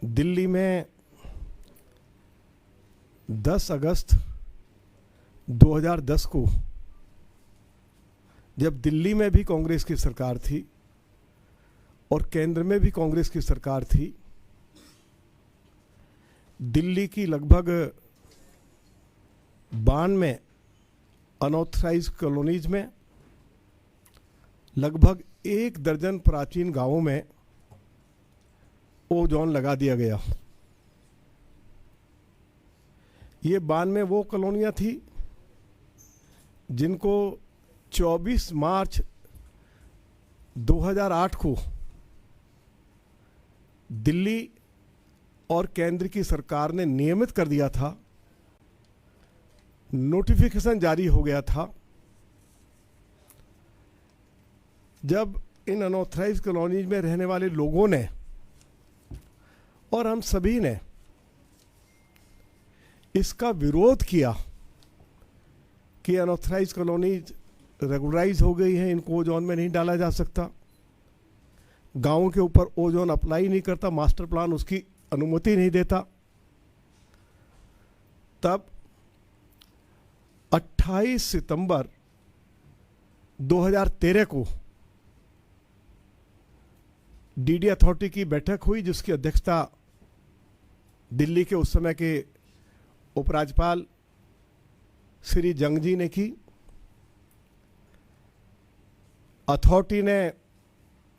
दिल्ली में 10 अगस्त 2010 को जब दिल्ली में भी कांग्रेस की सरकार थी और केंद्र में भी कांग्रेस की सरकार थी, दिल्ली की लगभग 92 अनऑथराइज्ड कॉलोनीज में लगभग 1 दर्जन प्राचीन गांवों में ओजोन लगा दिया गया। ये 92 वो कॉलोनियां थी जिनको 24 मार्च 2008 को दिल्ली और केंद्र की सरकार ने नियमित कर दिया था, नोटिफिकेशन जारी हो गया था। जब इन अनऑथराइज्ड कॉलोनीज में रहने वाले लोगों ने और हम सभी ने इसका विरोध किया कि अनऑथराइज्ड कॉलोनीज रेगुलराइज हो गई हैं, इनको ओजोन में नहीं डाला जा सकता, गांवों के ऊपर ओजोन अप्लाई नहीं करता, मास्टर प्लान उसकी अनुमति नहीं देता, तब 28 सितंबर 2013 को डीडी अथॉरिटी की बैठक हुई, जिसकी अध्यक्षता दिल्ली के उस समय के उपराज्यपाल श्री जंग जी ने की। अथॉरिटी ने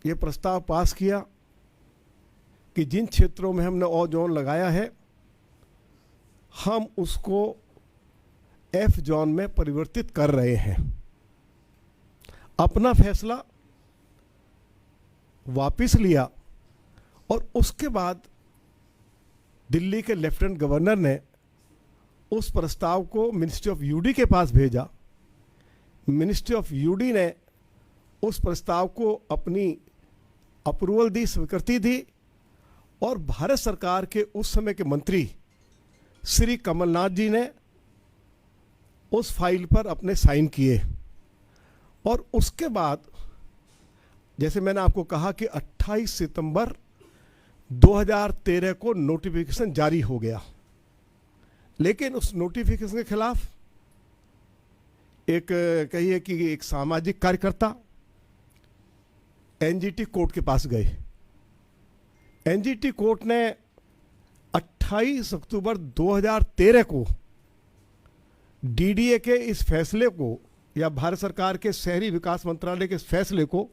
यह प्रस्ताव पास किया कि जिन क्षेत्रों में हमने ओजोन लगाया है हम उसको एफ जोन में परिवर्तित कर रहे हैं। अपना फैसला वापस लिया और उसके बाद दिल्ली के लेफ्टिनेंट गवर्नर ने उस प्रस्ताव को मिनिस्ट्री ऑफ यूडी के पास भेजा। मिनिस्ट्री ऑफ यूडी ने उस प्रस्ताव को अपनी अप्रूवल दी, स्वीकृति दी और भारत सरकार के उस समय के मंत्री श्री कमलनाथ जी ने उस फाइल पर अपने साइन किए। और उसके बाद जैसे मैंने आपको कहा कि 28 सितंबर 2013 को नोटिफिकेशन जारी हो गया, लेकिन उस नोटिफिकेशन के खिलाफ कहिए कि एक सामाजिक कार्यकर्ता एनजीटी कोर्ट के पास गए। एनजीटी कोर्ट ने 28 अक्टूबर 2013 को डीडीए के इस फैसले को या भारत सरकार के शहरी विकास मंत्रालय के इस फैसले को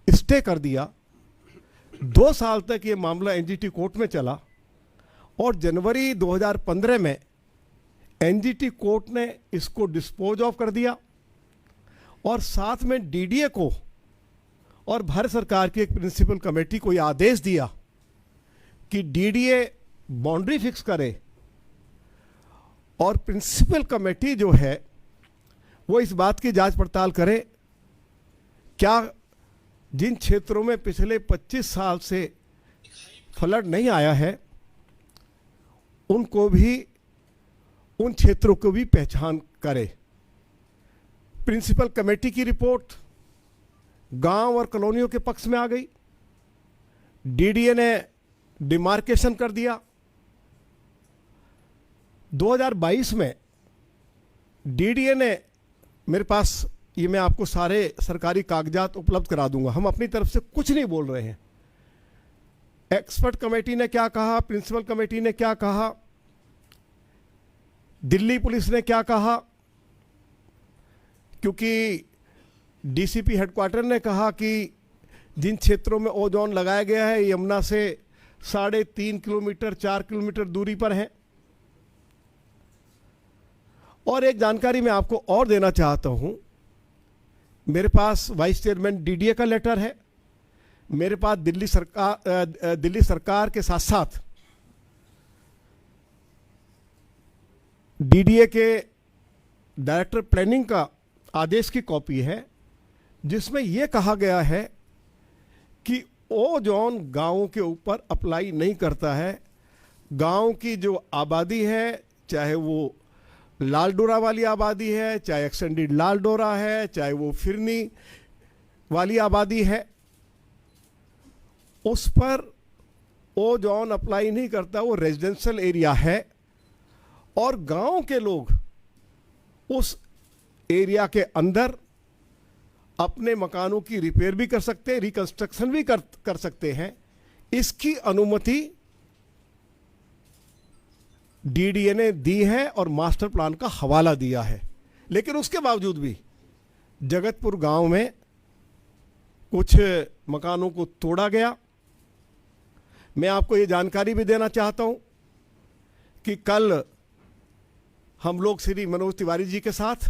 स्टे कर दिया। 2 साल तक ये मामला एनजीटी कोर्ट में चला और जनवरी 2015 में एनजीटी कोर्ट ने इसको डिस्पोज ऑफ कर दिया और साथ में डीडीए को और भारत सरकार की एक प्रिंसिपल कमेटी को यह आदेश दिया कि डीडीए बाउंड्री फिक्स करे और प्रिंसिपल कमेटी जो है वो इस बात की जांच पड़ताल करे क्या जिन क्षेत्रों में पिछले 25 साल से फ्लड नहीं आया है उनको भी, उन क्षेत्रों को भी पहचान करे। प्रिंसिपल कमेटी की रिपोर्ट गांव और कॉलोनियों के पक्ष में आ गई। डीडीए ने डिमार्केशन कर दिया। 2022 में डीडीए ने, मेरे पास ये मैं आपको सारे सरकारी कागजात उपलब्ध करा दूंगा, हम अपनी तरफ से कुछ नहीं बोल रहे हैं। एक्सपर्ट कमेटी ने क्या कहा, प्रिंसिपल कमेटी ने क्या कहा, दिल्ली पुलिस ने क्या कहा, क्योंकि डीसीपी हेडक्वार्टर ने कहा कि जिन क्षेत्रों में ओजोन लगाया गया है यमुना से 3.5 किलोमीटर 4 किलोमीटर दूरी पर है। और एक जानकारी मैं आपको और देना चाहता हूं, मेरे पास वाइस चेयरमैन डीडीए का लेटर है, मेरे पास दिल्ली सरकार के साथ साथ डीडीए के डायरेक्टर प्लानिंग का आदेश की कॉपी है, जिसमें यह कहा गया है कि ओजोन गांवों के ऊपर अप्लाई नहीं करता है। गांव की जो आबादी है, चाहे वो लाल डोरा वाली आबादी है, चाहे एक्सटेंडेड लाल डोरा है, चाहे वो फिरनी वाली आबादी है, उस पर ओजोन अप्लाई नहीं करता, वो रेजिडेंशियल एरिया है और गांव के लोग उस एरिया के अंदर अपने मकानों की रिपेयर भी कर सकते हैं, रिकंस्ट्रक्शन भी कर सकते हैं। इसकी अनुमति डीडीए ने दी है और मास्टर प्लान का हवाला दिया है। लेकिन उसके बावजूद भी जगतपुर गांव में कुछ मकानों को तोड़ा गया। मैं आपको ये जानकारी भी देना चाहता हूं कि कल हम लोग श्री मनोज तिवारी जी के साथ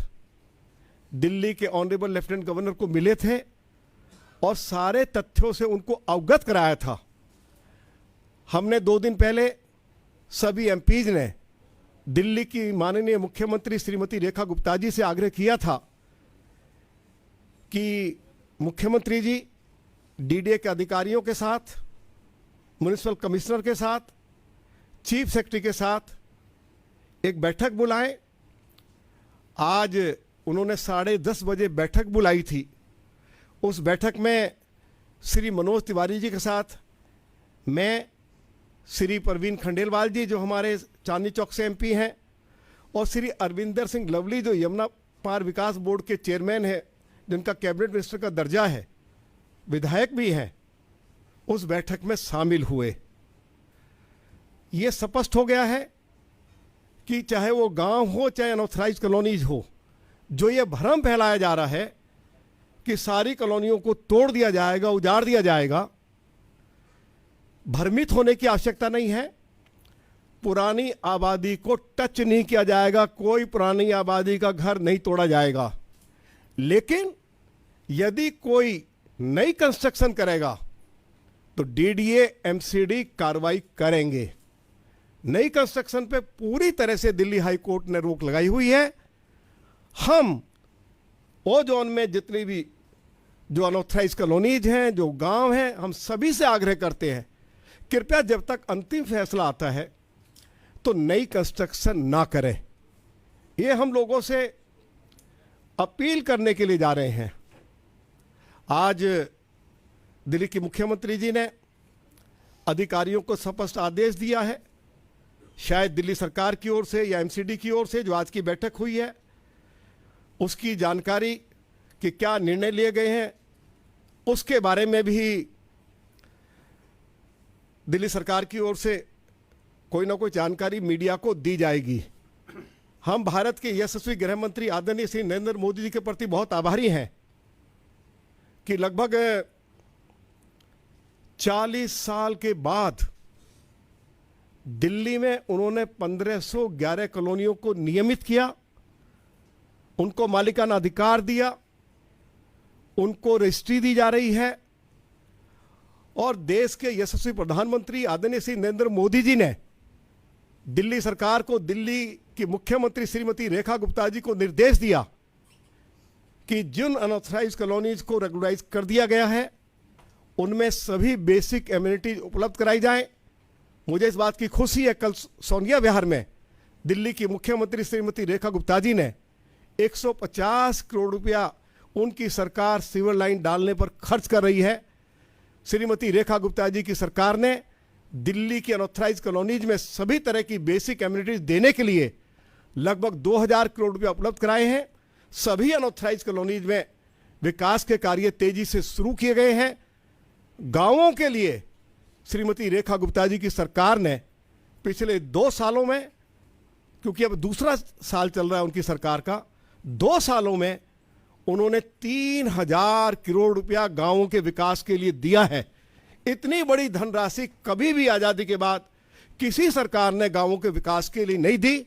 दिल्ली के ऑनरेबल लेफ्टिनेंट गवर्नर को मिले थे और सारे तथ्यों से उनको अवगत कराया था। हमने 2 दिन पहले सभी एमपीज ने दिल्ली की माननीय मुख्यमंत्री श्रीमती रेखा गुप्ता जी से आग्रह किया था कि मुख्यमंत्री जी डीडीए के अधिकारियों के साथ, म्युनिसिपल कमिश्नर के साथ, चीफ सेक्रेटरी के साथ एक बैठक बुलाएं। आज उन्होंने 10:30 बजे बैठक बुलाई थी। उस बैठक में श्री मनोज तिवारी जी के साथ मैं, श्री परवीन खंडेलवाल जी जो हमारे चांदनी चौक से एमपी हैं, और श्री अरविंदर सिंह लवली जो यमुना पार विकास बोर्ड के चेयरमैन हैं, जिनका कैबिनेट मिनिस्टर का दर्जा है, विधायक भी हैं, उस बैठक में शामिल हुए। ये स्पष्ट हो गया है कि चाहे वो गांव हो चाहे अनऑथराइज कॉलोनीज हो, जो ये भ्रम फैलाया जा रहा है कि सारी कॉलोनियों को तोड़ दिया जाएगा, उजाड़ दिया जाएगा, भ्रमित होने की आवश्यकता नहीं है। पुरानी आबादी को टच नहीं किया जाएगा, कोई पुरानी आबादी का घर नहीं तोड़ा जाएगा। लेकिन यदि कोई नई कंस्ट्रक्शन करेगा तो डीडीए एमसीडी कार्रवाई करेंगे। नई कंस्ट्रक्शन पे पूरी तरह से दिल्ली हाई कोर्ट ने रोक लगाई हुई है। हम ओजोन में जितनी भी जो अनऑथराइज कॉलोनीज हैं, जो गांव हैं, हम सभी से आग्रह करते हैं कृपया जब तक अंतिम फैसला आता है तो नई कंस्ट्रक्शन ना करें। ये हम लोगों से अपील करने के लिए जा रहे हैं। आज दिल्ली की मुख्यमंत्री जी ने अधिकारियों को स्पष्ट आदेश दिया है, शायद दिल्ली सरकार की ओर से या एमसीडी की ओर से जो आज की बैठक हुई है उसकी जानकारी कि क्या निर्णय लिए गए हैं, उसके बारे में भी दिल्ली सरकार की ओर से कोई ना कोई जानकारी मीडिया को दी जाएगी। हम भारत के यशस्वी गृह मंत्री आदरणीय श्री नरेंद्र मोदी जी के प्रति बहुत आभारी हैं कि लगभग 40 साल के बाद दिल्ली में उन्होंने 1511 कॉलोनियों को नियमित किया, उनको मालिकाना अधिकार दिया, उनको रजिस्ट्री दी जा रही है और देश के यशस्वी प्रधानमंत्री आदरणीय श्री नरेंद्र मोदी जी ने दिल्ली सरकार को, दिल्ली की मुख्यमंत्री श्रीमती रेखा गुप्ता जी को निर्देश दिया कि जिन अनऑथराइज कॉलोनीज को रेगुलराइज कर दिया गया है उनमें सभी बेसिक एमिनिटीज उपलब्ध कराई जाएं। मुझे इस बात की खुशी है, कल सोनिया विहार में दिल्ली की मुख्यमंत्री श्रीमती रेखा गुप्ता जी ने 150 करोड़ रुपया उनकी सरकार सीवर लाइन डालने पर खर्च कर रही है। श्रीमती रेखा गुप्ता जी की सरकार ने दिल्ली की अनऑथराइज कॉलोनीज में सभी तरह की बेसिक एमिनिटीज देने के लिए लगभग 2000 करोड़ रुपया उपलब्ध कराए हैं। सभी अनऑथराइज कॉलोनीज में विकास के कार्य तेजी से शुरू किए गए हैं। गांवों के लिए श्रीमती रेखा गुप्ता जी की सरकार ने पिछले 2 सालों में, क्योंकि अब दूसरा साल चल रहा है उनकी सरकार का, 2 सालों में उन्होंने 3000 करोड़ रुपया गांवों के विकास के लिए दिया है। इतनी बड़ी धनराशि कभी भी आज़ादी के बाद किसी सरकार ने गांवों के विकास के लिए नहीं दी।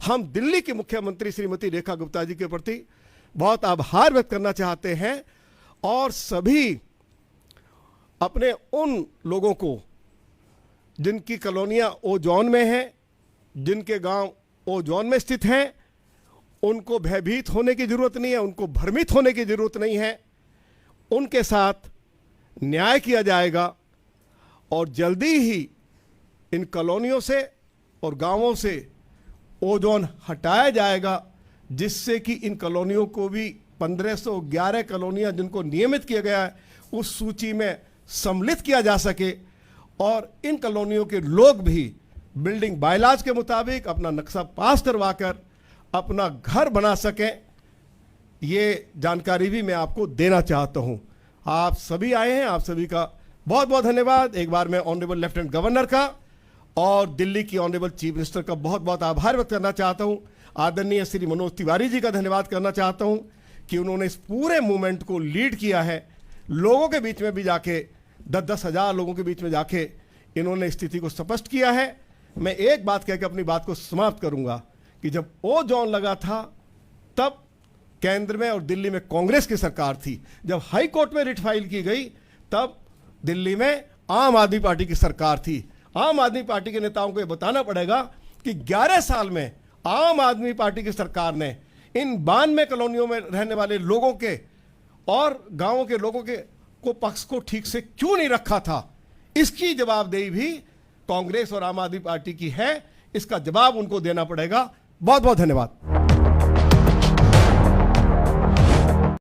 हम दिल्ली की मुख्यमंत्री श्रीमती रेखा गुप्ता जी के प्रति बहुत आभार व्यक्त करना चाहते हैं और सभी अपने उन लोगों को जिनकी कॉलोनियां ओजोन में हैं, जिनके गांव ओजोन में स्थित हैं, उनको भयभीत होने की जरूरत नहीं है, उनको भ्रमित होने की जरूरत नहीं है। उनके साथ न्याय किया जाएगा और जल्दी ही इन कॉलोनियों से और गांवों से ओजोन हटाया जाएगा, जिससे कि इन कॉलोनियों को भी 1511 कॉलोनियां जिनको नियमित किया गया है उस सूची में सम्मिलित किया जा सके और इन कॉलोनियों के लोग भी बिल्डिंग बायलाज के मुताबिक अपना नक्शा पास करवाकर अपना घर बना सकें, ये जानकारी भी मैं आपको देना चाहता हूं। आप सभी आए हैं, आप सभी का बहुत बहुत धन्यवाद। एक बार मैं ऑनरेबल लेफ्टिनेंट गवर्नर का और दिल्ली की ऑनरेबल चीफ मिनिस्टर का बहुत बहुत आभार व्यक्त करना चाहता हूं। आदरणीय श्री मनोज तिवारी जी का धन्यवाद करना चाहता हूं कि उन्होंने इस पूरे मूवमेंट को लीड किया है। लोगों के बीच में भी जाके 10-10 हज़ार लोगों के बीच में जाके इन्होंने स्थिति को स्पष्ट किया है। मैं एक बात कह के अपनी बात को समाप्त करूंगा कि जब ओ जॉन लगा था तब केंद्र में और दिल्ली में कांग्रेस की सरकार थी। जब हाई कोर्ट में रिट फाइल की गई तब दिल्ली में आम आदमी पार्टी की सरकार थी। आम आदमी पार्टी के नेताओं को यह बताना पड़ेगा कि 11 साल में आम आदमी पार्टी की सरकार ने इन 92 कॉलोनियों में रहने वाले लोगों के और गांवों के लोगों के पक्ष को ठीक से क्यों नहीं रखा था। इसकी जवाबदेही भी कांग्रेस और आम आदमी पार्टी की है। इसका जवाब उनको देना पड़ेगा। बहुत बहुत धन्यवाद।